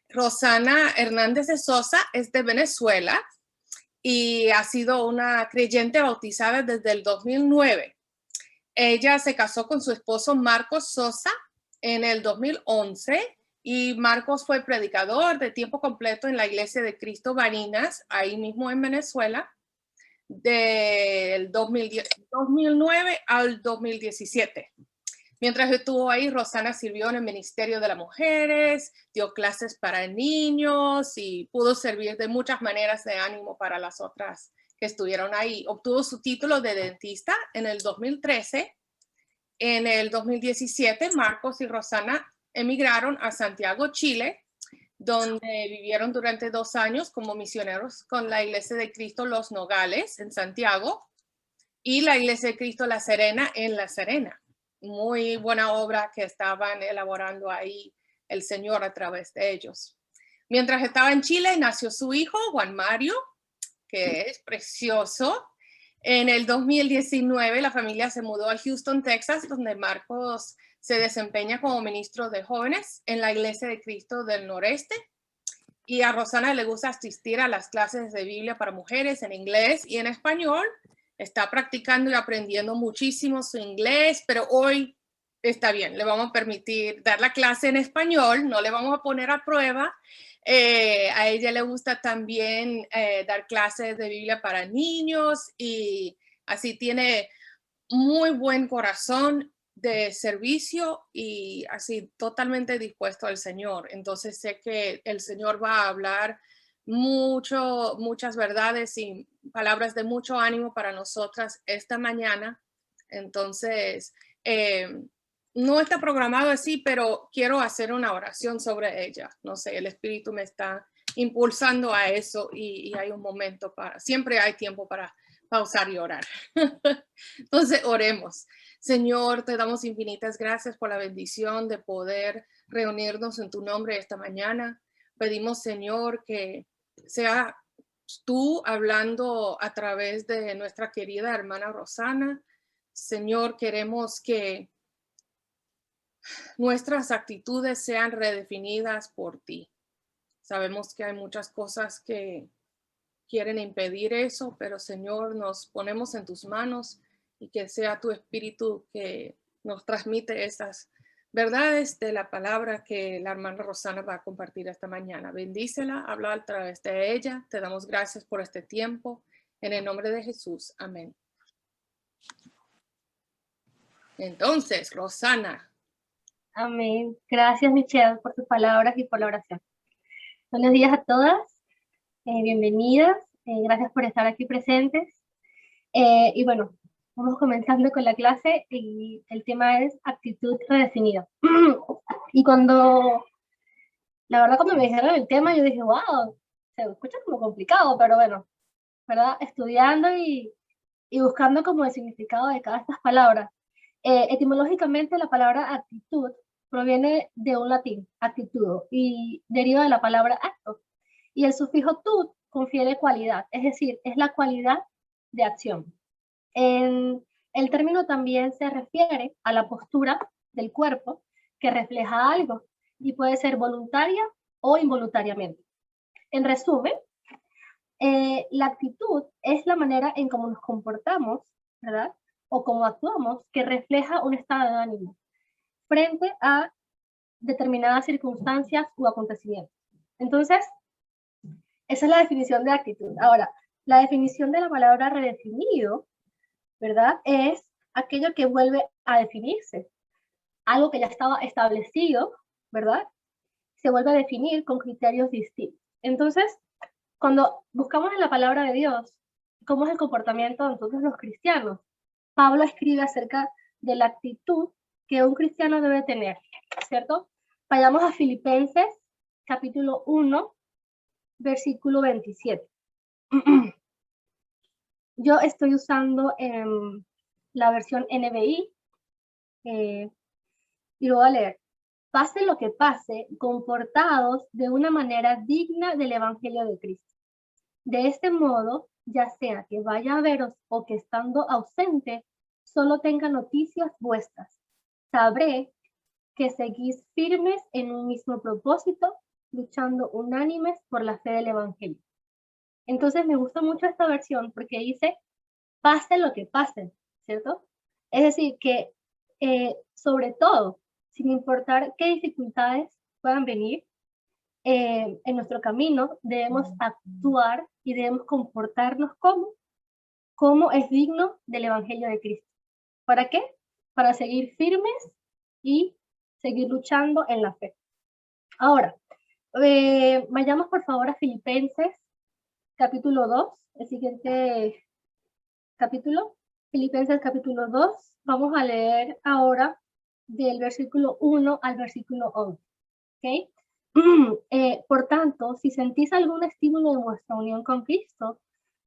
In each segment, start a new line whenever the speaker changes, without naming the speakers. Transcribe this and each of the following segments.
Rosana Hernández de Sosa es de Venezuela y ha sido una creyente bautizada desde el 2009. Ella se casó con su esposo Marcos Sosa en el 2011 y Marcos fue predicador de tiempo completo en la Iglesia de Cristo Barinas, ahí mismo en Venezuela, del 2009 al 2017. Mientras estuvo ahí, Rosana sirvió en el Ministerio de las Mujeres, dio clases para niños y pudo servir de muchas maneras de ánimo para las otras que estuvieron ahí. Obtuvo su título de dentista en el 2013. En el 2017, Marcos y Rosana emigraron a Santiago, Chile, donde vivieron durante 2 años como misioneros con la Iglesia de Cristo Los Nogales en Santiago y la Iglesia de Cristo La Serena en La Serena. Muy buena obra que estaban elaborando ahí el Señor a través de ellos. Mientras estaba en Chile, nació su hijo, Juan Mario, que es precioso. En el 2019, la familia se mudó a Houston, Texas, donde Marcos se desempeña como ministro de jóvenes en la Iglesia de Cristo del Noreste. Y a Rosana le gusta asistir a las clases de Biblia para mujeres en inglés y en español. Está practicando y aprendiendo muchísimo su inglés, pero hoy está bien, le vamos a permitir dar la clase en español, no le vamos a poner a prueba. A ella le gusta también dar clases de Biblia para niños y así tiene muy buen corazón de servicio y así totalmente dispuesto al Señor. Entonces sé que el Señor va a hablar muchas verdades y palabras de mucho ánimo para nosotras esta mañana. Entonces, no está programado así, pero quiero hacer una oración sobre ella. No sé, el Espíritu me está impulsando a eso y hay un momento siempre hay tiempo para pausar y orar. Entonces, oremos. Señor, te damos infinitas gracias por la bendición de poder reunirnos en tu nombre esta mañana. Pedimos, Señor, que sea tú hablando a través de nuestra querida hermana Rosana. Señor, queremos que nuestras actitudes sean redefinidas por ti. Sabemos que hay muchas cosas que quieren impedir eso, pero Señor, nos ponemos en tus manos y que sea tu espíritu que nos transmite esas verdades de la palabra que la hermana Rosana va a compartir esta mañana. Bendícela, habla a través de ella. Te damos gracias por este tiempo. En el nombre de Jesús. Amén. Entonces, Rosana.
Amén. Gracias, Michelle, por tus palabras y por la oración. Buenos días a todas. Bienvenidas. Gracias por estar aquí presentes. Y bueno, vamos comenzando con la clase y el tema es actitud redefinida. Y la verdad, cuando me dijeron el tema, yo dije, wow, se escucha como complicado, pero bueno, ¿verdad? Estudiando y buscando como el significado de cada estas palabras. Etimológicamente, la palabra actitud proviene de un latín, actitudo, y deriva de la palabra acto. Y el sufijo tud confiere cualidad, es decir, es la cualidad de acción. El término también se refiere a la postura del cuerpo que refleja algo y puede ser voluntaria o involuntariamente. En resumen, la actitud es la manera en cómo nos comportamos, ¿verdad? O cómo actuamos, que refleja un estado de ánimo frente a determinadas circunstancias o acontecimientos. Entonces, esa es la definición de actitud. Ahora, la definición de la palabra redefinido, ¿verdad? Es aquello que vuelve a definirse. Algo que ya estaba establecido, ¿verdad? Se vuelve a definir con criterios distintos. Entonces, cuando buscamos en la palabra de Dios cómo es el comportamiento de nosotros los cristianos, Pablo escribe acerca de la actitud que un cristiano debe tener, ¿cierto? Vayamos a Filipenses, capítulo 1, versículo 27. Yo estoy usando la versión NBI y lo voy a leer. Pase lo que pase, comportados de una manera digna del Evangelio de Cristo. De este modo, ya sea que vaya a veros o que estando ausente, solo tenga noticias vuestras. Sabré que seguís firmes en un mismo propósito, luchando unánimes por la fe del Evangelio. Entonces me gusta mucho esta versión porque dice, pase lo que pase, ¿cierto? Es decir, que sobre todo, sin importar qué dificultades puedan venir en nuestro camino, debemos actuar y debemos comportarnos como es digno del Evangelio de Cristo. ¿Para qué? Para seguir firmes y seguir luchando en la fe. Ahora, vayamos por favor a Filipenses capítulo 2, el siguiente capítulo, Filipenses capítulo 2, vamos a leer ahora del versículo 1 al versículo 11, ¿ok? Por tanto, si sentís algún estímulo en vuestra unión con Cristo,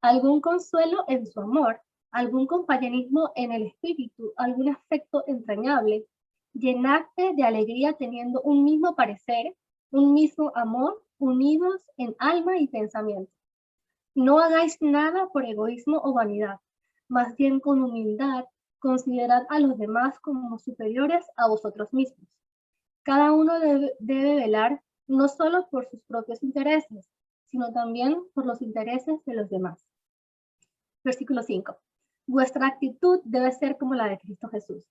algún consuelo en su amor, algún compañerismo en el espíritu, algún afecto entrañable, llenadse de alegría teniendo un mismo parecer, un mismo amor, unidos en alma y pensamiento. No hagáis nada por egoísmo o vanidad, más bien con humildad, considerad a los demás como superiores a vosotros mismos. Cada uno debe velar no solo por sus propios intereses, sino también por los intereses de los demás. Versículo 5. Vuestra actitud debe ser como la de Cristo Jesús,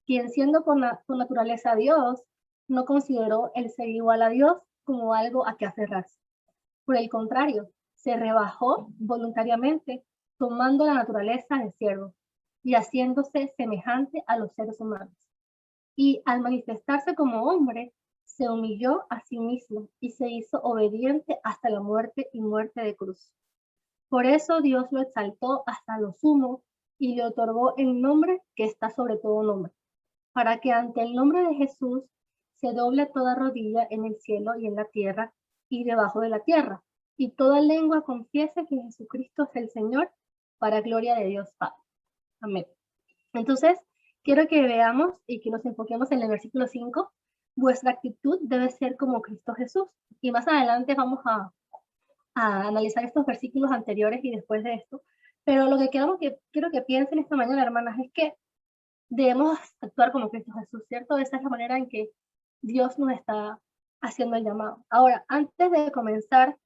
quien siendo por naturaleza Dios, no consideró el ser igual a Dios como algo a que aferrarse. Por el contrario, se rebajó voluntariamente, tomando la naturaleza de siervo y haciéndose semejante a los seres humanos. Y al manifestarse como hombre, se humilló a sí mismo y se hizo obediente hasta la muerte y muerte de cruz. Por eso Dios lo exaltó hasta lo sumo y le otorgó el nombre que está sobre todo nombre, para que ante el nombre de Jesús se doble toda rodilla en el cielo y en la tierra y debajo de la tierra, y toda lengua confiese que Jesucristo es el Señor, para gloria de Dios Padre. Amén. Entonces, quiero que veamos y que nos enfoquemos en el versículo 5. Vuestra actitud debe ser como Cristo Jesús. Y más adelante vamos a analizar estos versículos anteriores y después de esto. Pero lo que quiero que piensen esta mañana, hermanas, es que debemos actuar como Cristo Jesús, ¿cierto? Esa es la manera en que Dios nos está haciendo el llamado. Ahora, antes de comenzar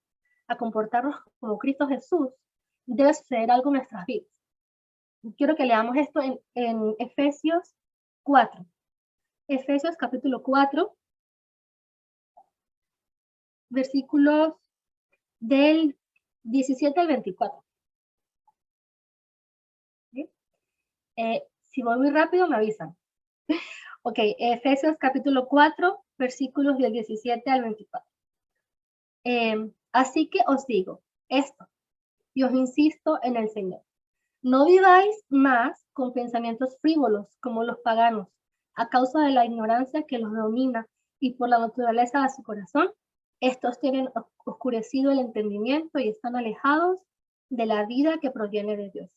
a comportarnos como Cristo Jesús, debe suceder algo en nuestras vidas. Quiero que leamos esto en Efesios 4. Efesios capítulo 4, versículos del 17 al 24. ¿Sí? Si voy muy rápido, me avisan. Ok, Efesios capítulo 4, versículos del 17 al 24. Así que os digo esto, y os insisto en el Señor. No viváis más con pensamientos frívolos como los paganos, a causa de la ignorancia que los domina y por la naturaleza de su corazón. Estos tienen oscurecido el entendimiento y están alejados de la vida que proviene de Dios.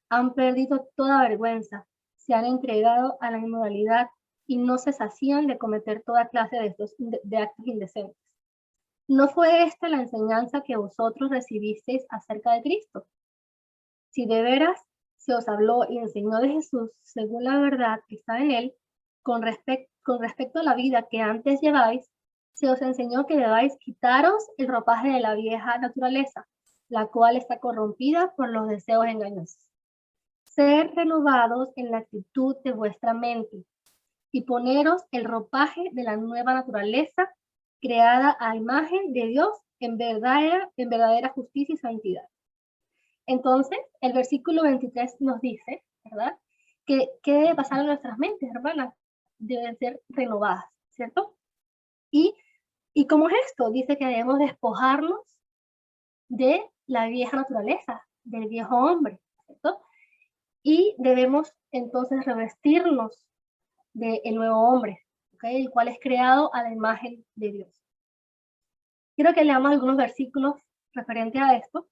Han perdido toda vergüenza, se han entregado a la inmoralidad y no se sacían de cometer toda clase de actos indecentes. ¿No fue esta la enseñanza que vosotros recibisteis acerca de Cristo? Si de veras se os habló y enseñó de Jesús según la verdad que está en él, con respecto a la vida que antes lleváis, se os enseñó que debáis quitaros el ropaje de la vieja naturaleza, la cual está corrompida por los deseos engañosos. Ser renovados en la actitud de vuestra mente y poneros el ropaje de la nueva naturaleza, creada a imagen de Dios en verdadera justicia y santidad. Entonces, el versículo 23 nos dice, ¿verdad? Que ¿qué debe pasar en nuestras mentes, hermanas? Deben ser renovadas, ¿cierto? ¿Y cómo es esto? Dice que debemos despojarnos de la vieja naturaleza, del viejo hombre, ¿cierto? Y debemos entonces revestirnos del nuevo hombre, ¿okay? El cual es creado a la imagen de Dios. Quiero que leamos algunos versículos referentes a esto.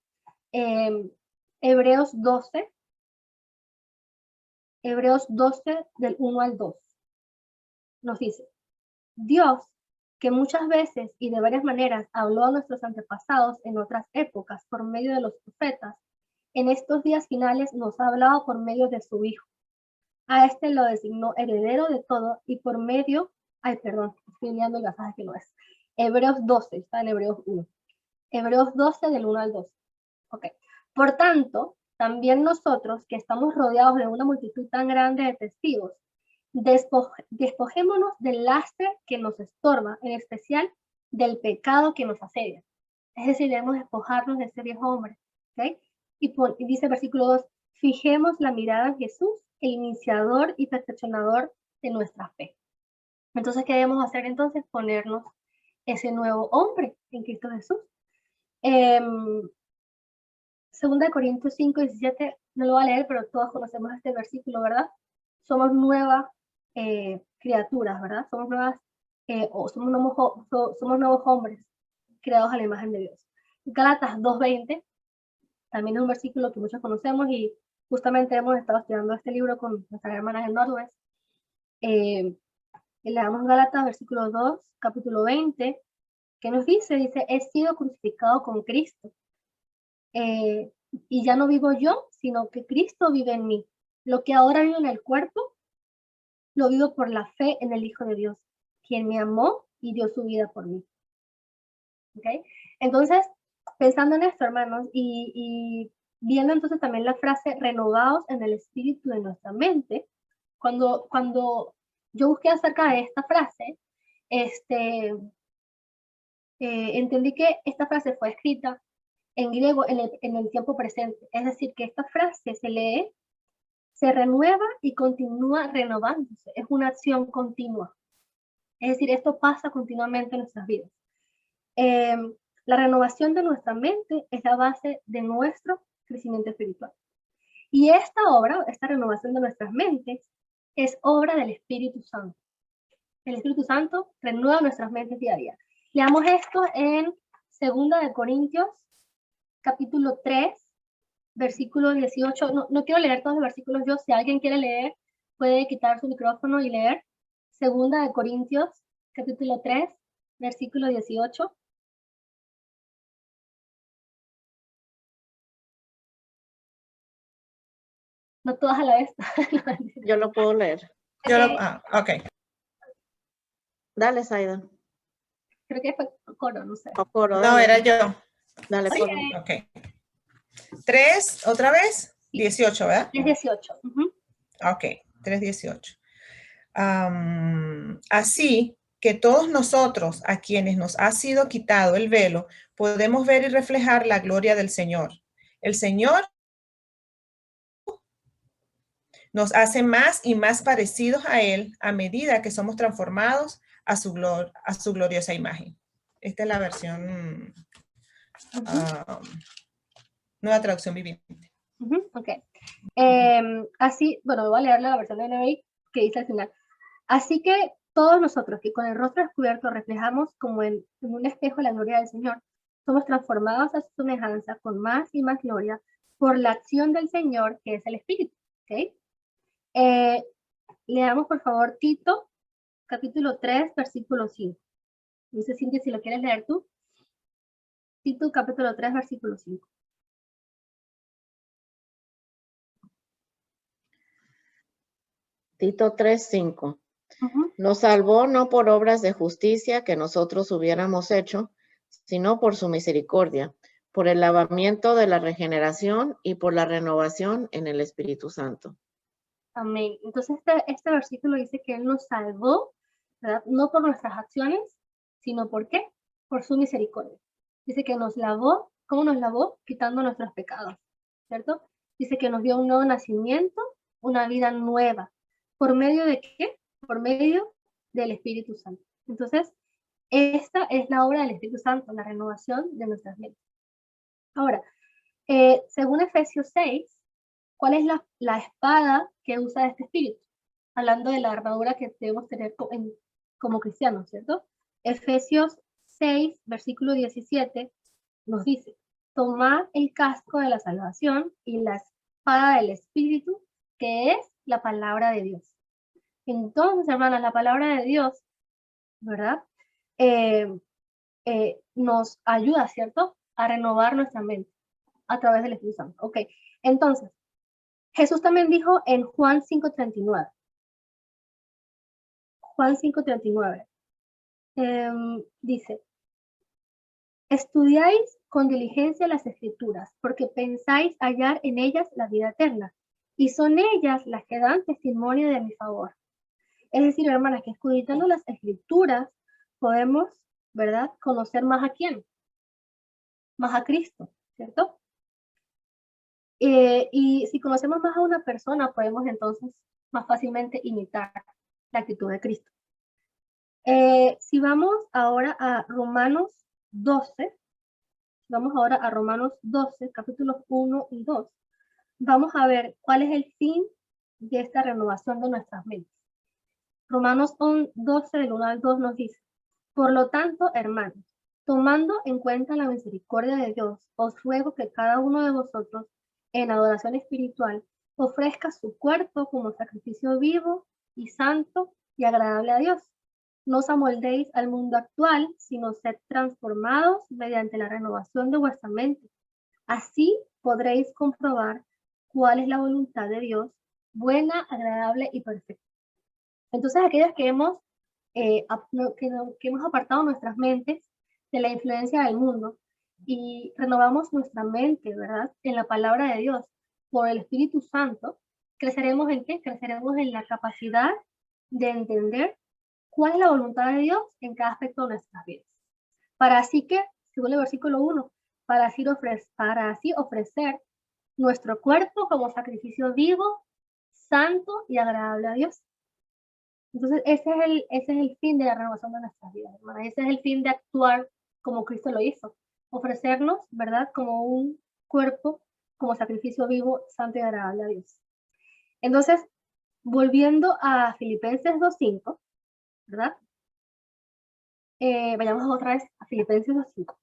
Hebreos 12 del 1 al 2 nos dice: Dios, que muchas veces y de varias maneras habló a nuestros antepasados en otras épocas por medio de los profetas, en estos días finales nos ha hablado por medio de su Hijo. A este lo designó heredero de todo y por medio Ay, perdón, estoy liando el pasaje que no es. Hebreos 12, está en Hebreos 1. Hebreos 12 del 1 al 2. Ok. Por tanto, también nosotros que estamos rodeados de una multitud tan grande de testigos, despojémonos del lastre que nos estorba, en especial del pecado que nos asedia. Es decir, debemos despojarnos de ese viejo hombre. ¿Okay? Y dice el versículo 2, fijemos la mirada en Jesús, el iniciador y perfeccionador de nuestra fe. Entonces, ¿qué debemos hacer entonces? Ponernos ese nuevo hombre en Cristo Jesús. Segunda de Corintios 5, 17, no lo voy a leer, pero todos conocemos este versículo, ¿verdad? Somos nuevas criaturas, ¿verdad? Somos nuevas, somos nuevos hombres creados a la imagen de Dios. Gálatas 2:20, también es un versículo que muchos conocemos y justamente hemos estado estudiando este libro con nuestras hermanas en Northwest. Le damos Gálatas, versículo 2, capítulo 20, que nos dice, he sido crucificado con Cristo. Y ya no vivo yo, sino que Cristo vive en mí. Lo que ahora vivo en el cuerpo, lo vivo por la fe en el Hijo de Dios, quien me amó y dio su vida por mí. ¿Okay? Entonces, pensando en esto, hermanos, y viendo entonces también la frase renovados en el espíritu de nuestra mente, cuando yo busqué acerca de esta frase, entendí que esta frase fue escrita en griego en el tiempo presente. Es decir, que esta frase se lee, se renueva y continúa renovándose. Es una acción continua. Es decir, esto pasa continuamente en nuestras vidas. La renovación de nuestra mente es la base de nuestro crecimiento espiritual. Y esta obra, esta renovación de nuestras mentes, es obra del Espíritu Santo. El Espíritu Santo renueva nuestras mentes día a día. Leamos esto en 2 de Corintios, capítulo 3, versículo 18. No quiero leer todos los versículos yo. Si alguien quiere leer, puede quitar su micrófono y leer. 2 de Corintios, capítulo 3, versículo 18. No todas a la vez.
Yo lo puedo leer.
Ok.
Dale, Saida.
Creo que fue coro, no sé.
Coro,
No,
dale.
era yo.
Dale, coro.
Ok. 3, otra vez. 18, ¿verdad?
3:18.
Ok, 3:18. Así que todos nosotros, a quienes nos ha sido quitado el velo, podemos ver y reflejar la gloria del Señor. El Señor nos hace más y más parecidos a Él a medida que somos transformados a su gloriosa imagen. Esta es la versión Nueva Traducción Viviente.
Ok. Así, bueno, voy a leer la versión de NBI que dice al final. Así que todos nosotros que con el rostro descubierto reflejamos como en un espejo la gloria del Señor, somos transformados a su semejanza con más y más gloria por la acción del Señor, que es el Espíritu. ¿Okay? Leamos, por favor, Tito, capítulo 3, versículo 5. Dice Cintia, si lo quieres leer tú. Tito, capítulo 3, versículo 5.
Tito 3:5. Nos salvó no por obras de justicia que nosotros hubiéramos hecho, sino por su misericordia, por el lavamiento de la regeneración y por la renovación en el Espíritu Santo.
Amén. Entonces este versículo dice que Él nos salvó, ¿verdad? No por nuestras acciones, sino ¿por qué? Por su misericordia. Dice que nos lavó. ¿Cómo nos lavó? Quitando nuestros pecados, ¿cierto? Dice que nos dio un nuevo nacimiento, una vida nueva. ¿Por medio de qué? Por medio del Espíritu Santo. Entonces, esta es la obra del Espíritu Santo, la renovación de nuestras mentes. Ahora, según Efesios 6, ¿cuál es la espada que usa este espíritu? Hablando de la armadura que debemos tener como cristianos, ¿cierto? Efesios 6, versículo 17, nos dice, tomad el casco de la salvación y la espada del espíritu, que es la palabra de Dios. Entonces, hermanas, la palabra de Dios, ¿verdad? Nos ayuda, ¿cierto? A renovar nuestra mente a través del Espíritu Santo. Ok, entonces, Jesús también dijo en Juan 5:39. Juan 5:39. Dice, estudiáis con diligencia las Escrituras, porque pensáis hallar en ellas la vida eterna, y son ellas las que dan testimonio de mi favor. Es decir, hermanas, que escudriñando las Escrituras podemos, ¿verdad?, conocer más a quién, más a Cristo, ¿cierto? Y si conocemos más a una persona, podemos entonces más fácilmente imitar la actitud de Cristo. Si vamos ahora a Romanos 12, capítulos 1 y 2, vamos a ver cuál es el fin de esta renovación de nuestras mentes. Romanos 12, del 1 al 2 nos dice, por lo tanto, hermanos, tomando en cuenta la misericordia de Dios, os ruego que cada uno de vosotros, en adoración espiritual, ofrezca su cuerpo como sacrificio vivo y santo y agradable a Dios. No os amoldéis al mundo actual, sino sed transformados mediante la renovación de vuestra mente. Así podréis comprobar cuál es la voluntad de Dios, buena, agradable y perfecta. Entonces, aquellas que hemos apartado nuestras mentes de la influencia del mundo y renovamos nuestra mente, ¿verdad?, en la palabra de Dios por el Espíritu Santo, ¿creceremos en qué? Creceremos en la capacidad de entender cuál es la voluntad de Dios en cada aspecto de nuestras vidas. Para así que, según el versículo 1, para así ofrecer nuestro cuerpo como sacrificio vivo, santo y agradable a Dios. Entonces, ese es el fin de la renovación de nuestras vidas, hermanas. Ese es el fin de actuar como Cristo lo hizo. Ofrecernos, ¿verdad?, como un cuerpo, como sacrificio vivo, santo y agradable a Dios. Entonces, volviendo a Filipenses 2:5, ¿verdad? Vayamos otra vez a Filipenses 2:5.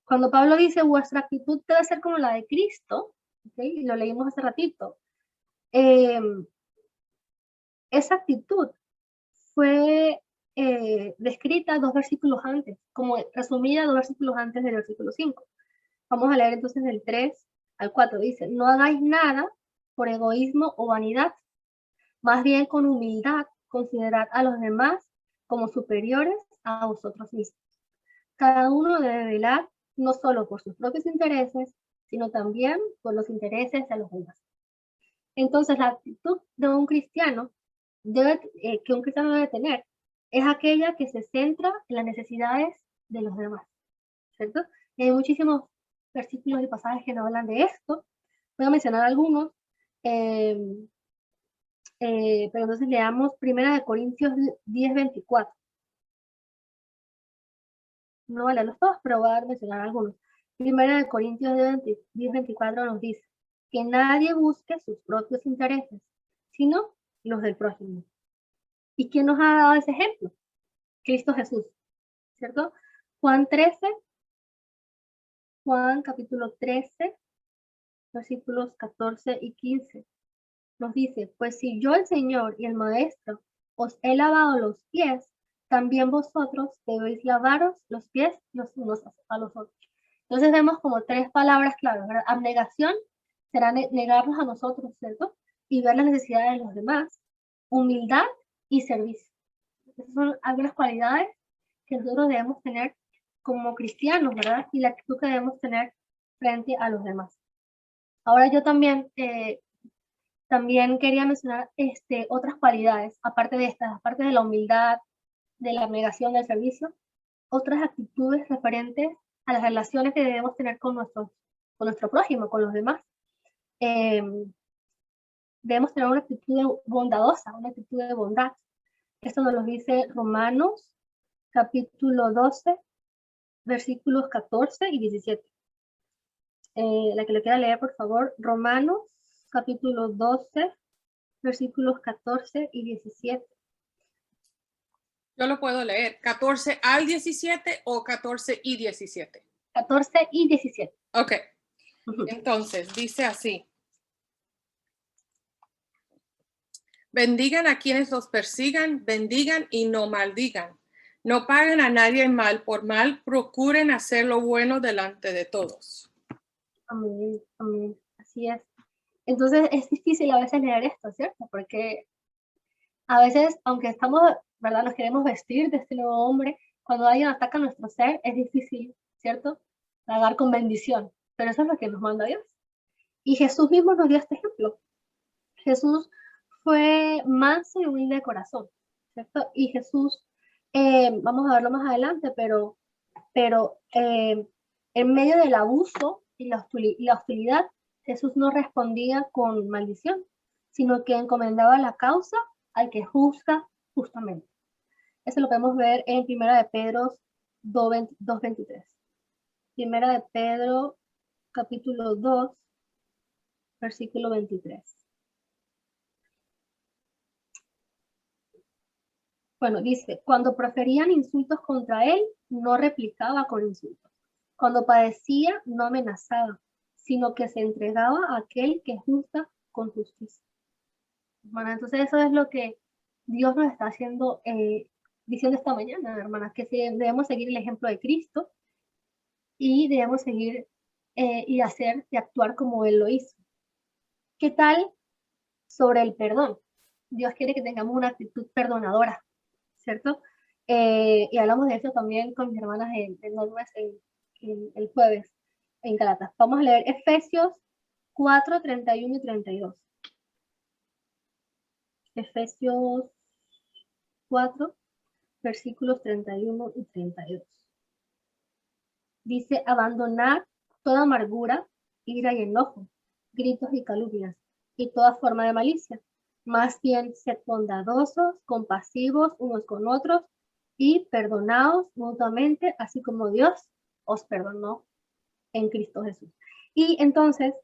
Cuando Pablo dice, vuestra actitud debe ser como la de Cristo, ¿okay?, lo leímos hace ratito, esa actitud fue descrita 2 versículos antes, como resumida 2 versículos antes del versículo 5. Vamos a leer entonces del 3 al 4. Dice, no hagáis nada por egoísmo o vanidad, más bien con humildad considerad a los demás como superiores a vosotros mismos. Cada uno debe velar no solo por sus propios intereses, sino también por los intereses de los demás. Entonces, la actitud de un cristiano que un cristiano debe tener es aquella que se centra en las necesidades de los demás, ¿cierto? Hay muchísimos versículos y pasajes que nos hablan de esto. Voy a mencionar algunos, pero entonces leamos 1 Corintios 10:24. No vale los todos, pero voy a mencionar algunos. 1 Corintios 10:24 nos dice que nadie busque sus propios intereses, sino los del prójimo. ¿Y quién nos ha dado ese ejemplo? Cristo Jesús, ¿cierto? Juan capítulo 13, versículos 14 y 15, nos dice, pues si yo el Señor y el Maestro os he lavado los pies, también vosotros debéis lavaros los pies los unos a los otros. Entonces vemos como 3 palabras claves, ¿verdad? Abnegación será negarnos a nosotros, ¿cierto? Y ver las necesidades de los demás. Humildad y servicio. Esas son algunas cualidades que nosotros debemos tener como cristianos, ¿verdad? Y la actitud que debemos tener frente a los demás. Ahora yo también quería mencionar otras cualidades, aparte de estas, aparte de la humildad, de la abnegación, del servicio, otras actitudes referentes a las relaciones que debemos tener con nuestro prójimo, con los demás. Debemos tener una actitud bondadosa, una actitud de bondad. Esto nos lo dice Romanos, capítulo 12, versículos 14 y 17. La que lo quiera leer, por favor. Romanos, capítulo 12, versículos 14 y 17.
Yo lo puedo leer. 14 al 17 o 14 y 17.
14 y 17.
Ok. Entonces, dice así. Bendigan a quienes los persigan, bendigan y no maldigan. No paguen a nadie mal por mal, procuren hacer lo bueno delante de todos.
Amén, amén. Así es. Entonces es difícil a veces leer esto, ¿cierto? Porque a veces, aunque estamos, ¿verdad? Nos queremos vestir de este nuevo hombre, cuando alguien ataca nuestro ser, es difícil, ¿cierto? Pagar con bendición, pero eso es lo que nos manda Dios. Y Jesús mismo nos dio este ejemplo. Jesús fue manso y humilde de corazón, ¿cierto? Y Jesús, vamos a verlo más adelante, pero en medio del abuso y la hostilidad, Jesús no respondía con maldición, sino que encomendaba la causa al que juzga justamente. Eso lo podemos ver en 1 de Pedro 2:23. 1 de Pedro, capítulo 2, versículo 23. Bueno, dice, cuando proferían insultos contra él, no replicaba con insultos. Cuando padecía, no amenazaba, sino que se entregaba a aquel que juzga con justicia. Bueno, entonces eso es lo que Dios nos está haciendo, diciendo esta mañana, hermanas, que debemos seguir el ejemplo de Cristo y debemos seguir y hacer y actuar como Él lo hizo. ¿Qué tal sobre el perdón? Dios quiere que tengamos una actitud perdonadora, ¿cierto? Y hablamos de eso también con mis hermanas en el jueves en Galatas. Vamos a leer Efesios 4, 31 y 32. Efesios 4, versículos 31 y 32. Dice, abandonar toda amargura, ira y enojo, gritos y calumnias, y toda forma de malicia. Más bien, sed bondadosos, compasivos unos con otros, y perdonaos mutuamente, así como Dios os perdonó en Cristo Jesús. Y entonces,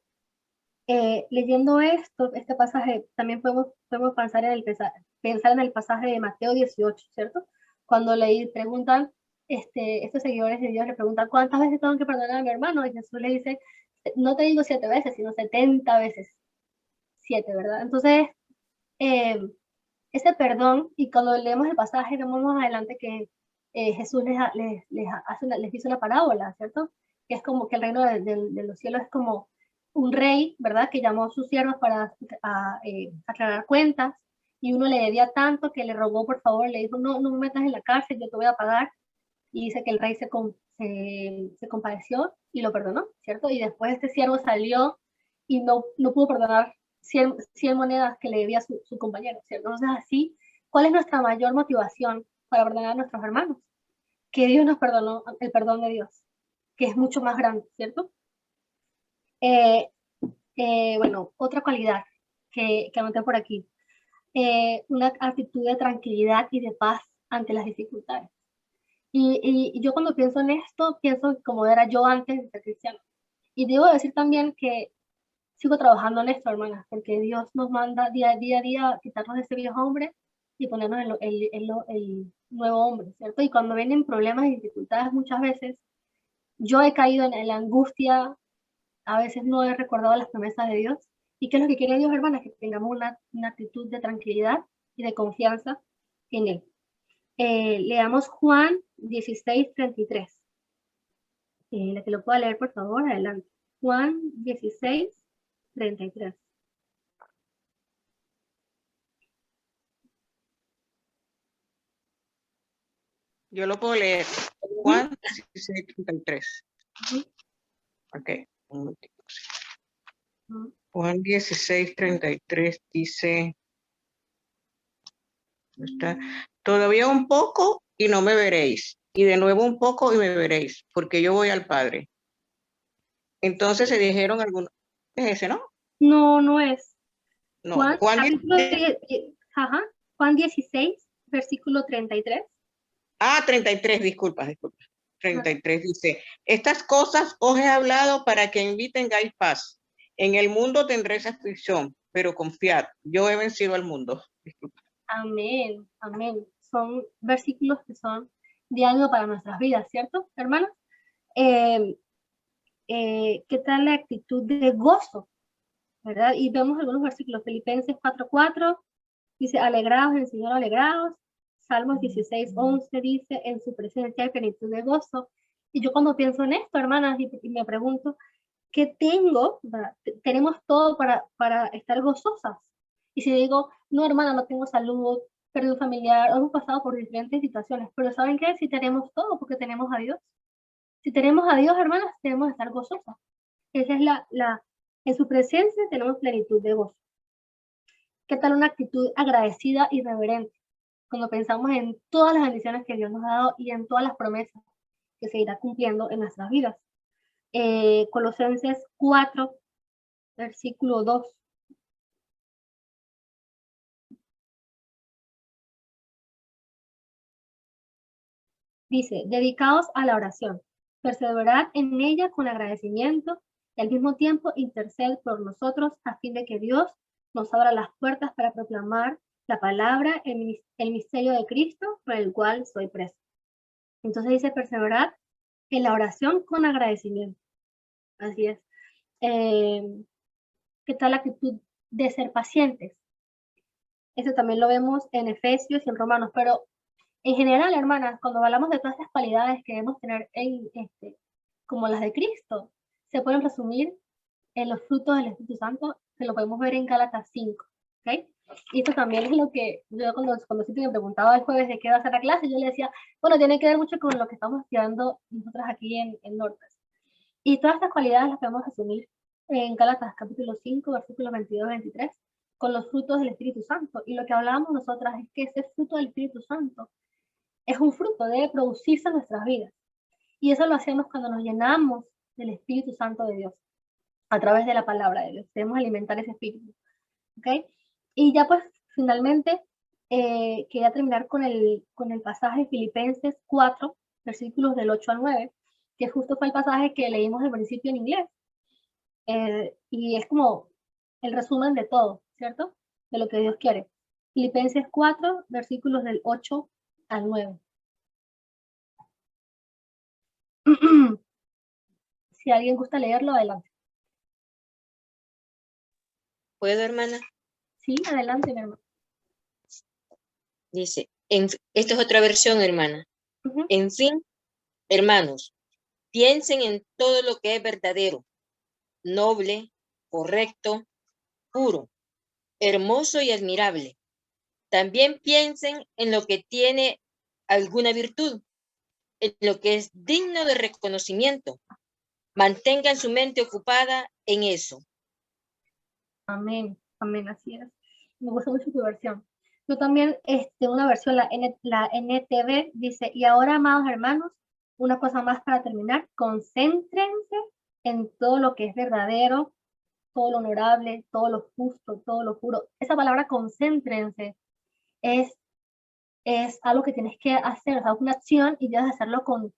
leyendo este pasaje, también podemos pensar en el pasaje de Mateo 18, ¿cierto? Cuando le preguntan, estos seguidores de Dios le preguntan, ¿cuántas veces tengo que perdonar a mi hermano? Y Jesús le dice, no te digo 7 veces, sino 70 veces 7, ¿verdad? Entonces, ese perdón, y cuando leemos el pasaje, vemos más adelante que Jesús les hizo una parábola, ¿cierto? Que es como que el reino de los cielos es como un rey, ¿verdad? Que llamó a sus siervos para aclarar cuentas, y uno le debía tanto que le rogó, por favor, le dijo, no me metas en la cárcel, yo te voy a pagar, y dice que el rey se compadeció y lo perdonó, ¿cierto? Y después este siervo salió y no pudo perdonar 100 monedas que le debía su compañero, ¿cierto? Entonces así, ¿cuál es nuestra mayor motivación para perdonar a nuestros hermanos? Que Dios nos perdonó, el perdón de Dios, que es mucho más grande, ¿cierto? Bueno, otra cualidad que anoté por aquí, una actitud de tranquilidad y de paz ante las dificultades. Y yo cuando pienso en esto, pienso como era yo antes de ser cristiano. Y debo decir también que sigo trabajando en esto, hermanas, porque Dios nos manda día a día quitarnos ese viejo hombre y ponernos el nuevo hombre, ¿cierto? Y cuando vienen problemas y dificultades muchas veces, yo he caído en la angustia, a veces no he recordado las promesas de Dios. ¿Y qué es lo que quiere Dios, hermanas? Que tengamos una actitud de tranquilidad y de confianza en Él. Leamos Juan 16, 33. La que lo pueda leer, por favor, adelante. Juan 16, 33.
Yo lo puedo leer. Juan 16, 33. Ok, un momentito. Juan 16, 33 dice, ¿está? Todavía un poco y no me veréis, y de nuevo un poco y me veréis, porque yo voy al Padre. Entonces se dijeron algunos, ¿es ese, no?
No es.
No,
Juan 16, versículo 33.
33, disculpa. 33 dice, estas cosas os he hablado para que en mí tengáis paz. En el mundo tendréis aflicción, pero confiad, yo he vencido al mundo. Disculpa.
Amén, amén. Son versículos que son de ánimo para nuestras vidas, ¿cierto, hermanos? ¿Qué tal la actitud de gozo? ¿Verdad? Y vemos algunos versículos. Filipenses 4:4 dice, alegraos en el Señor, alegraos. Salmos 16:11 dice, en su presencia hay plenitud de gozo. Y yo cuando pienso en esto, hermanas, y me pregunto, ¿qué tengo? Tenemos todo para estar gozosas. Y si digo, no, hermana, no tengo salud, perdí un familiar, hemos pasado por diferentes situaciones, pero ¿saben qué? Si tenemos todo, porque tenemos a Dios. Si tenemos a Dios, hermanas, debemos estar gozosas. Esa es en su presencia tenemos plenitud de gozo. ¿Qué tal una actitud agradecida y reverente? Cuando pensamos en todas las bendiciones que Dios nos ha dado y en todas las promesas que seguirá cumpliendo en nuestras vidas. Colosenses 4, versículo 2. Dice, dedicaos a la oración, perseverad en ella con agradecimiento y al mismo tiempo interced por nosotros a fin de que Dios nos abra las puertas para proclamar la palabra, el misterio de Cristo, por el cual soy preso. Entonces dice, perseverad en la oración con agradecimiento. Así es. ¿Qué tal la actitud de ser pacientes? Eso también lo vemos en Efesios y en Romanos, pero en general, hermanas, cuando hablamos de todas estas cualidades que debemos tener como las de Cristo, se pueden resumir en los frutos del Espíritu Santo, que lo podemos ver en Gálatas 5, ¿ok? Y esto también es lo que yo cuando Citi me preguntaba el jueves de qué va a ser la clase, yo le decía, bueno, tiene que ver mucho con lo que estamos estudiando nosotras aquí en Nortes. Y todas estas cualidades las podemos resumir en Gálatas capítulo 5, versículos 22-23, con los frutos del Espíritu Santo. Y lo que hablábamos nosotras es que ese fruto del Espíritu Santo es un fruto, debe producirse en nuestras vidas. Y eso lo hacemos cuando nos llenamos del Espíritu Santo de Dios, a través de la palabra de Dios. Debemos alimentar ese espíritu. ¿Ok? Y ya pues, finalmente, quería terminar con el pasaje de Filipenses 4, versículos del 8 al 9, que justo fue el pasaje que leímos al principio en inglés. Y es como el resumen de todo, ¿cierto? De lo que Dios quiere. Filipenses 4, versículos del 8 al 9. Si alguien gusta leerlo, adelante.
¿Puedo, hermana?
Sí, adelante, mi hermano.
Dice, esta es otra versión, hermana. En fin, hermanos, piensen en todo lo que es verdadero, noble, correcto, puro, hermoso y admirable. También piensen en lo que tiene alguna virtud, en lo que es digno de reconocimiento. Mantengan su mente ocupada en eso.
Amén, amén, así es. Me gusta mucho tu versión. Yo también, una versión, la NTV, dice, y ahora, amados hermanos, una cosa más para terminar, concéntrense en todo lo que es verdadero, todo lo honorable, todo lo justo, todo lo puro. Esa palabra concéntrense es algo que tienes que hacer, o sea, una acción y debes hacerlo con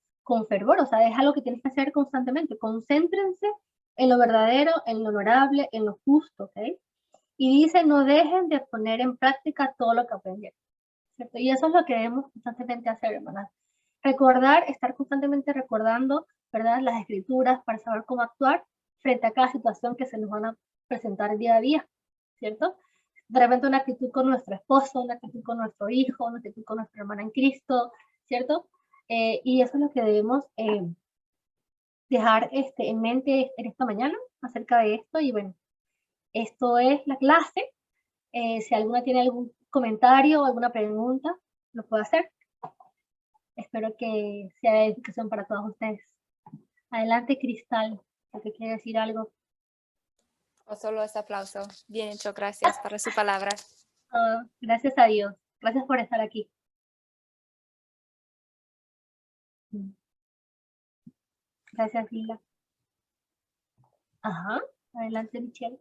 fervor, o sea, es algo que tienes que hacer constantemente. Concéntrense en lo verdadero, en lo honorable, en lo justo, ¿ok? Y dice, no dejen de poner en práctica todo lo que aprendieron, ¿cierto? Y eso es lo que debemos constantemente hacer, hermanas. Recordar, estar constantemente recordando, ¿verdad? Las escrituras para saber cómo actuar frente a cada situación que se nos van a presentar día a día, ¿cierto? De repente una actitud con nuestro esposo, una actitud con nuestro hijo, una actitud con nuestra hermana en Cristo, ¿cierto? Y eso es lo que debemos dejar en mente en esta mañana acerca de esto. Y bueno, esto es la clase. Si alguna tiene algún comentario o alguna pregunta, lo puede hacer. Espero que sea de educación para todos ustedes. Adelante, Cristal, ¿que quiere decir algo?
O solo este aplauso. Bien hecho, gracias por su palabra.
Gracias a Dios. Gracias por estar aquí. Gracias, Lila. Ajá, adelante, Michelle.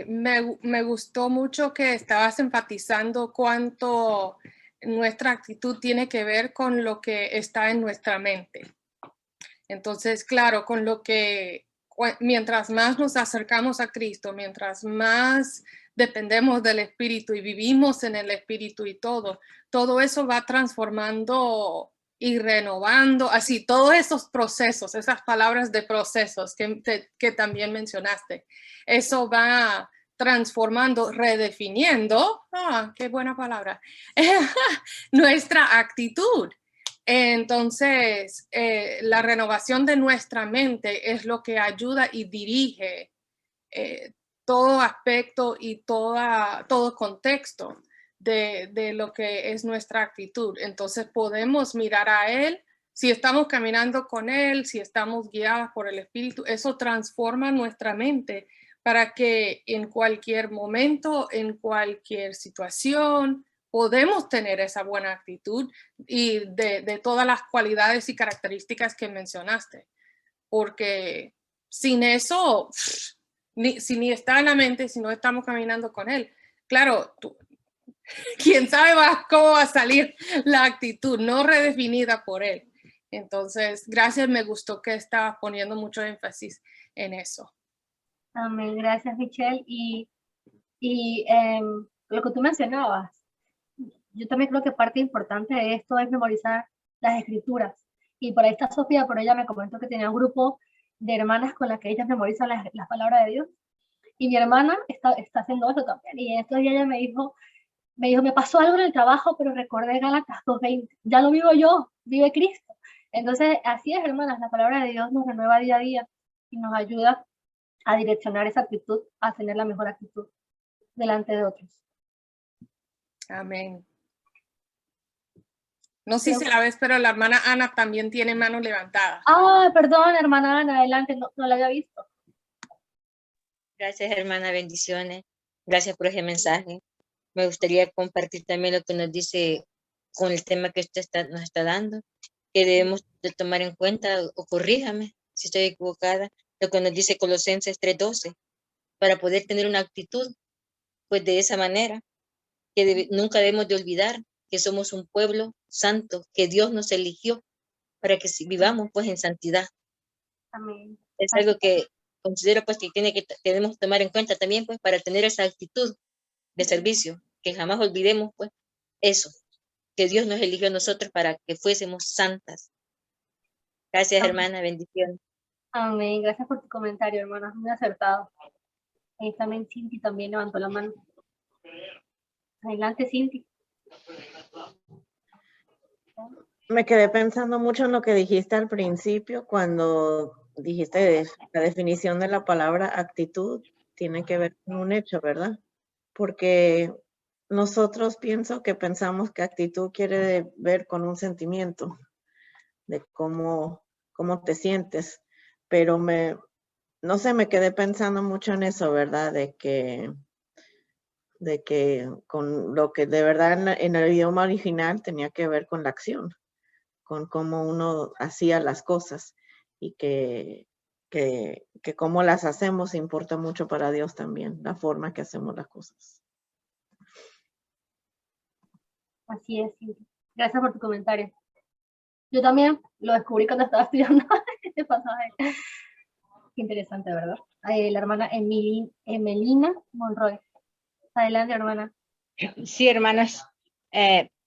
Me gustó mucho que estabas enfatizando cuánto nuestra actitud tiene que ver con lo que está en nuestra mente. Entonces, claro, con lo que mientras más nos acercamos a Cristo, mientras más dependemos del Espíritu y vivimos en el Espíritu y todo eso va transformando y renovando, así, todos esos procesos, esas palabras de procesos que también mencionaste, eso va transformando, redefiniendo, qué buena palabra, nuestra actitud. Entonces, la renovación de nuestra mente es lo que ayuda y dirige todo aspecto y todo contexto de lo que es nuestra actitud. Entonces podemos mirar a Él, si estamos caminando con Él, si estamos guiados por el Espíritu, eso transforma nuestra mente para que en cualquier momento, en cualquier situación, podemos tener esa buena actitud y de todas las cualidades y características que mencionaste. Porque sin eso, si ni está en la mente, si no estamos caminando con Él, claro, quién sabe cómo va a salir la actitud, no redefinida por Él. Entonces, gracias, me gustó que estabas poniendo mucho énfasis en eso.
Amén, gracias Michelle. Y lo que tú mencionabas, yo también creo que parte importante de esto es memorizar las escrituras. Y por ahí está Sofía, pero ella me comentó que tenía un grupo de hermanas con las que ellas memorizan las palabras de Dios. Y mi hermana está haciendo eso también. Y entonces ella me dijo, me pasó algo en el trabajo, pero recordé Gálatas 2:20. Ya lo vivo yo, vive Cristo. Entonces, así es, hermanas, la palabra de Dios nos renueva día a día y nos ayuda a direccionar esa actitud, a tener la mejor actitud delante de otros.
Amén. No sé si la ves, pero la hermana Ana también tiene manos levantadas.
Ah, perdón, hermana Ana, adelante, no la había visto.
Gracias, hermana, bendiciones. Gracias por ese mensaje. Me gustaría compartir también lo que nos dice con el tema que usted nos está dando, que debemos de tomar en cuenta, o corríjame si estoy equivocada, lo que nos dice Colosenses 3:12, para poder tener una actitud, pues de esa manera, que nunca debemos de olvidar que somos un pueblo santo, que Dios nos eligió para que vivamos pues en santidad.
Amén.
Es algo que considero pues que tenemos que tomar en cuenta también pues para tener esa actitud de servicio, que jamás olvidemos pues eso, que Dios nos eligió a nosotros para que fuésemos santas. Gracias,
Amén.
hermana, bendiciones.
Amén, gracias por tu comentario, hermana, muy acertado. Ahí también Cinti también levantó la mano. Adelante, Cinti.
Me quedé pensando mucho en lo que dijiste al principio, cuando dijiste la definición de la palabra actitud tiene que ver con un hecho, ¿verdad? Porque nosotros pensamos que actitud quiere ver con un sentimiento de cómo te sientes, pero no sé, me quedé pensando mucho en eso, ¿verdad? De que con lo que de verdad en el idioma original tenía que ver con la acción, con cómo uno hacía las cosas y que cómo las hacemos importa mucho para Dios también, la forma que hacemos las cosas.
Así es, Cinti. Gracias por tu comentario. Yo también lo descubrí cuando estaba estudiando este pasaje. Qué interesante, ¿verdad? La hermana Emelina Monroy. Adelante, hermana.
Sí, hermanas.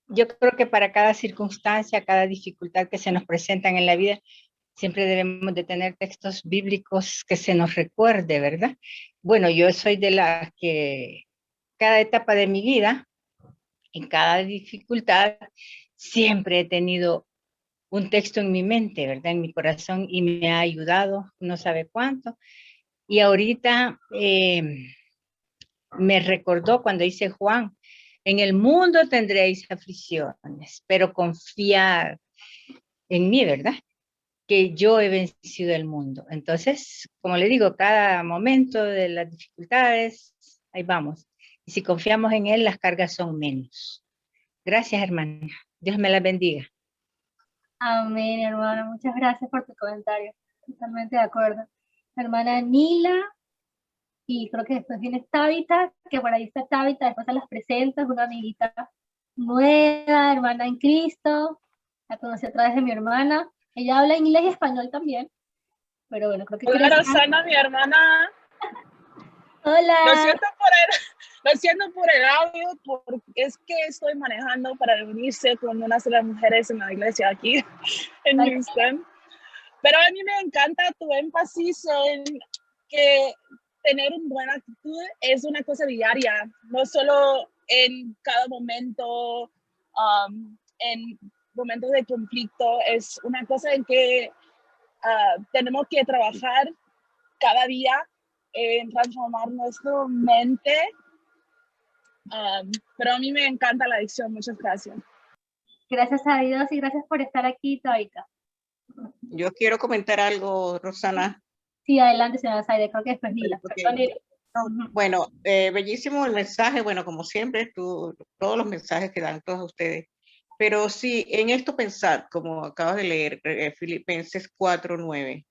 Yo creo que para cada circunstancia, cada dificultad que se nos presentan en la vida, siempre debemos de tener textos bíblicos que se nos recuerde, ¿verdad? Bueno, yo soy de las que cada etapa de mi vida, en cada dificultad, siempre he tenido un texto en mi mente, ¿verdad? En mi corazón, y me ha ayudado, no sabe cuánto. Y ahorita me recordó cuando dice Juan, en el mundo tendréis aflicciones, pero confiad en mí, ¿verdad? Que yo he vencido el mundo. Entonces, como le digo, cada momento de las dificultades, ahí vamos. Y si confiamos en Él, las cargas son menos. Gracias, hermana. Dios me la bendiga.
Amén, hermana. Muchas gracias por tu comentario. Totalmente de acuerdo. Hermana Nila, y creo que después viene Tabitha, que por ahí está Tabitha, después se las presento, es una amiguita nueva, hermana en Cristo. La conocí a través de mi hermana. Ella habla inglés y español también. Pero bueno, creo que...
Hola, Rosana, mi hermana.
Hola.
Lo siento por el audio, porque es que estoy manejando para reunirse con unas de las mujeres en la iglesia aquí en Houston. Pero a mí me encanta tu énfasis en que tener una buena actitud es una cosa diaria, no solo en cada momento, en momentos de conflicto es una cosa en que tenemos que trabajar cada día en transformar nuestra mente. Pero a mí me encanta la adicción. Muchas gracias.
Gracias a Dios y gracias por estar aquí, Taika.
Yo quiero comentar algo, Rosana.
Sí, adelante, señora Zaida, creo que después Lila.
Bueno, bellísimo el mensaje, bueno, como siempre, todos los mensajes que dan todos ustedes. Pero sí, en esto pensar, como acabas de leer, Filipenses 4:9,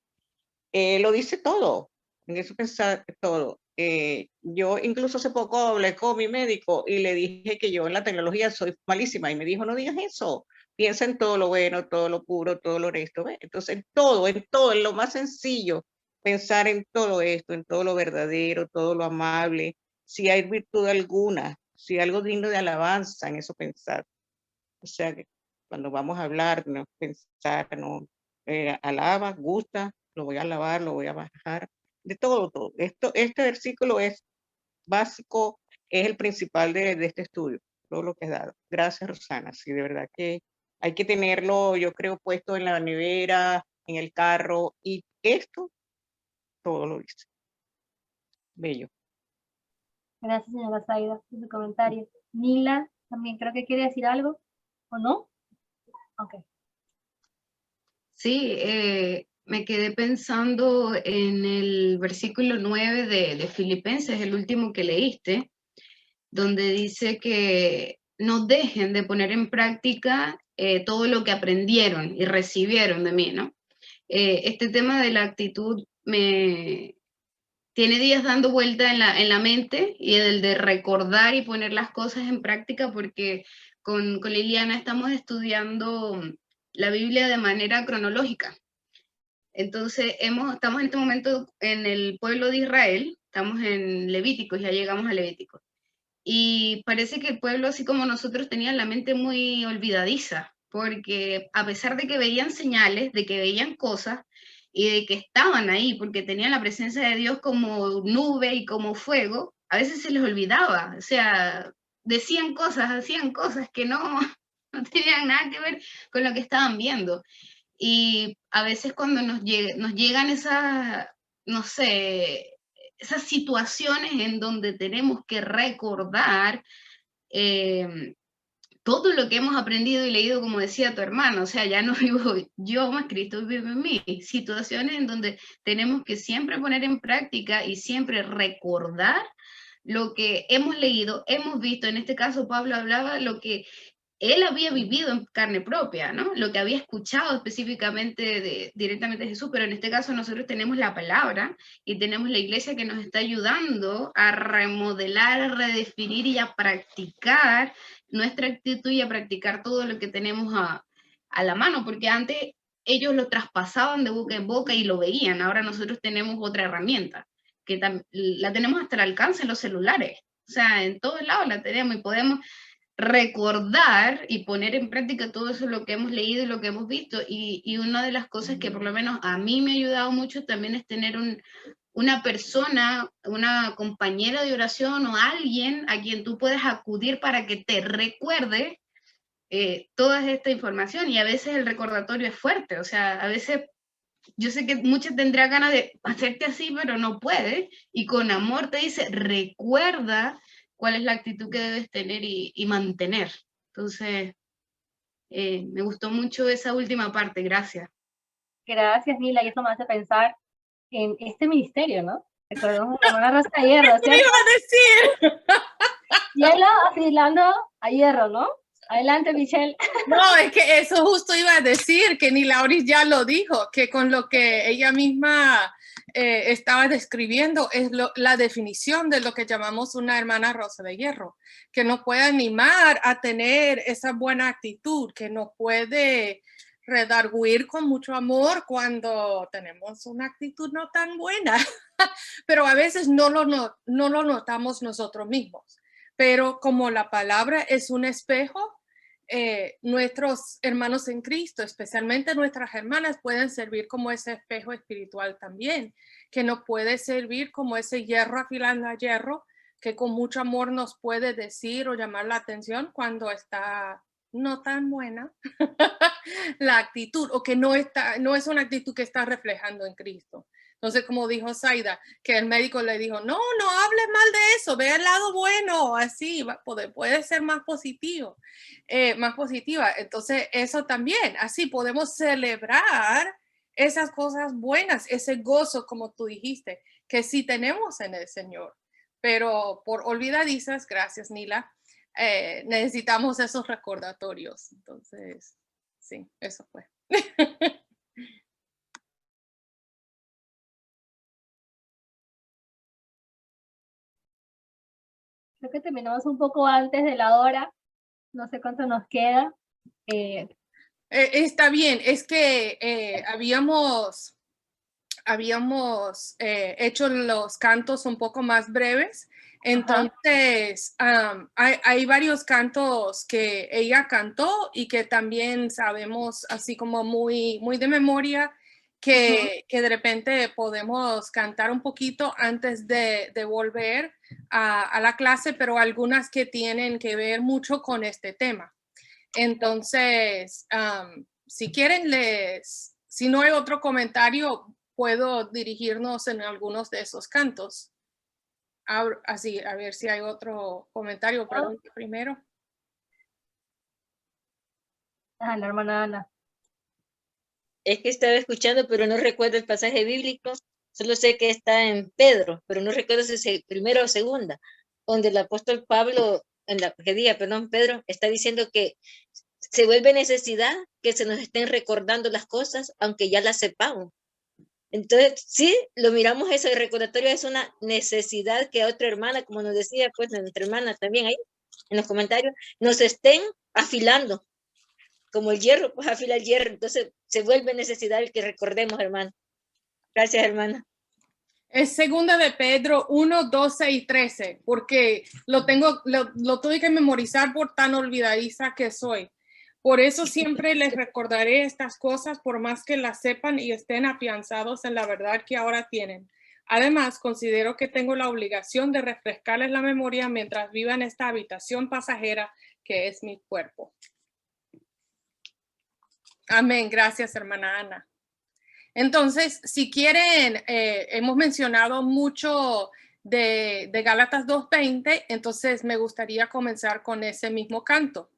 lo dice todo, en eso pensar todo. Yo incluso hace poco hablé con mi médico y le dije que yo en la tecnología soy malísima y me dijo, no digas eso, piensa en todo lo bueno, todo lo puro, todo lo honesto. ¿Ves? Entonces en todo, en lo más sencillo, pensar en todo esto, en todo lo verdadero, todo lo amable, si hay virtud alguna, si hay algo digno de alabanza, en eso pensar. O sea, que cuando vamos a hablar, no pensar, no, alaba, gusta, lo voy a alabar, lo voy a bajar, de todo, todo. Este versículo es básico, es el principal de este estudio, todo lo que has dado. Gracias, Rosana. Sí, de verdad que hay que tenerlo, yo creo, puesto en la nevera, en el carro, y esto todo lo dice. Bello.
Gracias, señora Zaida, por su comentario. Nila, también creo que quiere decir algo, ¿o no? Ok.
Sí, me quedé pensando en el versículo 9 de Filipenses, el último que leíste, donde dice que no dejen de poner en práctica todo lo que aprendieron y recibieron de mí, ¿no? Este tema de la actitud me tiene días dando vuelta en la mente, y el de recordar y poner las cosas en práctica, porque con Liliana estamos estudiando la Biblia de manera cronológica. Entonces, estamos en este momento en el pueblo de Israel, estamos en Levíticos, ya llegamos a Levíticos. Y parece que el pueblo, así como nosotros, tenía la mente muy olvidadiza, porque a pesar de que veían señales, de que veían cosas y de que estaban ahí, porque tenían la presencia de Dios como nube y como fuego, a veces se les olvidaba, o sea, decían cosas, hacían cosas que no, no tenían nada que ver con lo que estaban viendo. Y a veces cuando nos llegan esas, no sé, esas situaciones en donde tenemos que recordar todo lo que hemos aprendido y leído, como decía tu hermano, o sea, ya no vivo yo, más Cristo vive en mí. Situaciones en donde tenemos que siempre poner en práctica y siempre recordar lo que hemos leído, hemos visto. En este caso, Pablo hablaba lo que él había vivido en carne propia, ¿no? Lo que había escuchado específicamente directamente de Jesús, pero en este caso nosotros tenemos la palabra y tenemos la iglesia que nos está ayudando a remodelar, a redefinir y a practicar nuestra actitud y a practicar todo lo que tenemos a la mano, porque antes ellos lo traspasaban de boca en boca y lo veían. Ahora nosotros tenemos otra herramienta, que la tenemos hasta el alcance en los celulares. O sea, en todos lados la tenemos y podemos recordar y poner en práctica todo eso, lo que hemos leído y lo que hemos visto. Y una de las cosas que por lo menos a mí me ha ayudado mucho también es tener una persona, una compañera de oración o alguien a quien tú puedes acudir para que te recuerde toda esta información. Y a veces el recordatorio es fuerte, o sea, a veces yo sé que muchas tendrán ganas de hacerte así, pero no puede, y con amor te dice, recuerda cuál es la actitud que debes tener y mantener. Entonces, me gustó mucho esa última parte, gracias.
Gracias, Nila, y eso me hace pensar en este ministerio, ¿no? Recordemos a la hermana Rosa de Hierro, ¿cierto?
¿Qué iba a decir?
Hielo afilando a hierro, ¿no? Adelante, Michelle.
No, es que eso justo iba a decir, que ni Lauris ya lo dijo, que con lo que ella misma estaba describiendo es la definición de lo que llamamos una hermana Rosa de Hierro, que nos puede animar a tener esa buena actitud, que nos puede redarguir con mucho amor cuando tenemos una actitud no tan buena, pero a veces no lo notamos nosotros mismos. Pero como la palabra es un espejo, nuestros hermanos en Cristo, especialmente nuestras hermanas, pueden servir como ese espejo espiritual también, que nos puede servir como ese hierro afilando a hierro, que con mucho amor nos puede decir o llamar la atención cuando está no tan buena la actitud, o que no es una actitud que está reflejando en Cristo. Entonces, como dijo Zaida, que el médico le dijo, no hables mal de eso, ve el lado bueno, así puede ser más positivo, más positiva. Entonces, eso también, así podemos celebrar esas cosas buenas, ese gozo, como tú dijiste, que sí tenemos en el Señor. Pero por olvidadizas, gracias Nila, necesitamos esos recordatorios. Entonces, sí, eso fue.
Creo que terminamos un poco antes de la hora. No sé cuánto nos queda.
Está bien, es que habíamos hecho los cantos un poco más breves. Entonces, hay varios cantos que ella cantó y que también sabemos así como muy, muy de memoria, que de repente podemos cantar un poquito antes de volver a la clase, pero algunas que tienen que ver mucho con este tema. Entonces, si quieren, si no hay otro comentario, puedo dirigirnos en algunos de esos cantos. Así, a ver si hay otro comentario o pregunta primero.
La hermana Ana.
Es que estaba escuchando, pero no recuerdo el pasaje bíblico. Solo sé que está en Pedro, pero no recuerdo si es primera o segunda, donde el apóstol Pablo, Pedro, está diciendo que se vuelve necesidad que se nos estén recordando las cosas, aunque ya las sepamos. Entonces, sí, lo miramos eso, el recordatorio es una necesidad que a otra hermana, como nos decía, pues nuestra hermana también ahí, en los comentarios, nos estén afilando, como el hierro, pues afila el hierro, entonces se vuelve necesidad el que recordemos, hermano. Gracias, hermana.
Es segunda de Pedro 1, 12 y 13, porque lo tuve que memorizar por tan olvidadiza que soy. Por eso siempre les recordaré estas cosas, por más que las sepan y estén afianzados en la verdad que ahora tienen. Además, considero que tengo la obligación de refrescarles la memoria mientras viva en esta habitación pasajera que es mi cuerpo. Amén. Gracias, hermana Ana. Entonces, si quieren, hemos mencionado mucho de Gálatas 2:20, entonces me gustaría comenzar con ese mismo canto.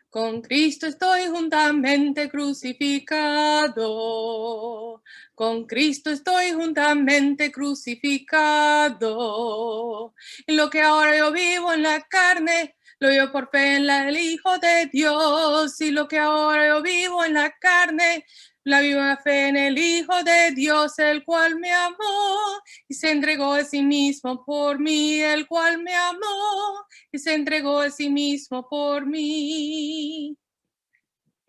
Con Cristo estoy juntamente crucificado, con Cristo estoy juntamente crucificado. Y lo que ahora yo vivo en la carne, lo vivo por fe en el Hijo de Dios. Y lo que ahora yo vivo en la carne, la viva fe en el Hijo de Dios, el cual me amó y se entregó a sí mismo por mí, el cual me amó y se entregó a sí mismo por mí.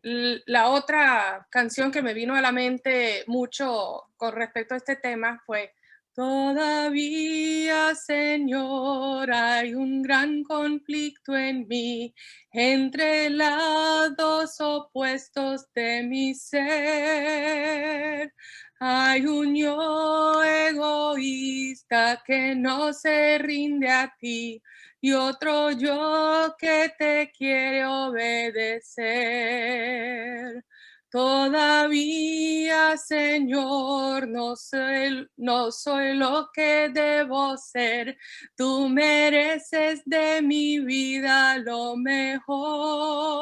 La otra canción que me vino a la mente mucho con respecto a este tema fue Todavía, Señor, hay un gran conflicto en mí entre lados opuestos de mi ser. Hay un yo egoísta que no se rinde a ti y otro yo que te quiere obedecer. Todavía, Señor, no soy lo que debo ser. Tú mereces de mi vida lo mejor.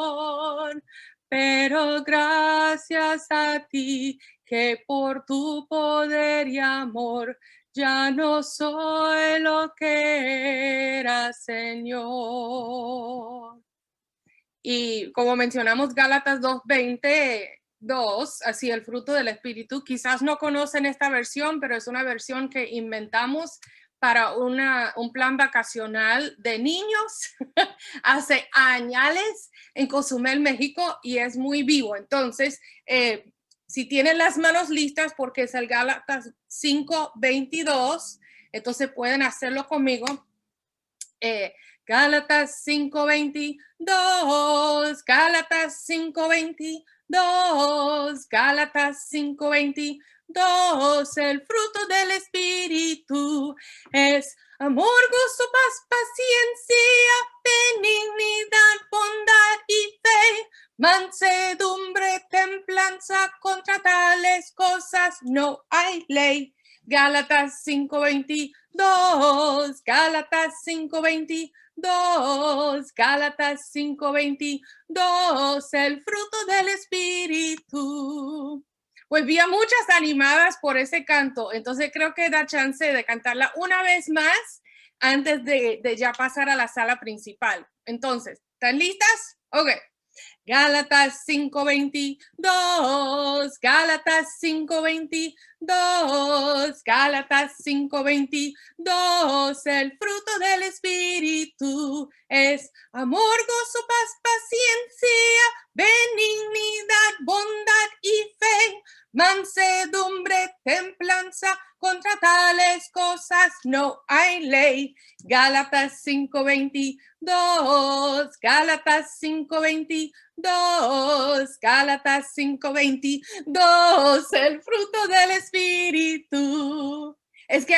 Pero gracias a ti, que por tu poder y amor, ya no soy lo que era, Señor. Y como mencionamos Gálatas 2:22, así el fruto del Espíritu, quizás no conocen esta versión, pero es una versión que inventamos para un plan vacacional de niños hace años en Cozumel, México, y es muy vivo. Entonces, si tienen las manos listas, porque es el Gálatas 5:22, entonces pueden hacerlo conmigo. Gálatas 5:22, Gálatas 5:22, Gálatas 5:22. El fruto del Espíritu es amor, gozo, paz, paciencia, benignidad, bondad y fe, mansedumbre, templanza. Contra tales cosas no hay ley. Gálatas 5:22, Gálatas 5:22, Gálatas 5:22. El fruto del Espíritu. Pues vi a muchas animadas por ese canto, entonces creo que da chance de cantarla una vez más antes de ya pasar a la sala principal. Entonces, ¿están listas? Ok. Gálatas 5:22, Gálatas 5:22, Gálatas 5:22. El fruto del Espíritu es amor, gozo, paz, paciencia, benignidad, bondad y fe, mansedumbre, templanza. Contra tales cosas no hay ley. Gálatas 5:22, Gálatas 5:22, Gálatas 5:22. El fruto del Espíritu. Es que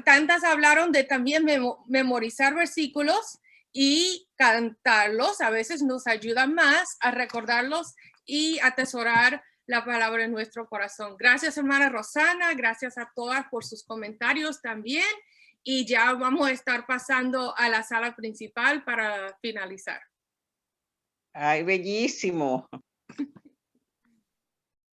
tantas hablaron de también memorizar versículos y cantarlos. A veces nos ayuda más a recordarlos y atesorar la palabra en nuestro corazón. Gracias, hermana Rosana. Gracias a todas por sus comentarios también. Y ya vamos a estar pasando a la sala principal para finalizar.
Ay, bellísimo.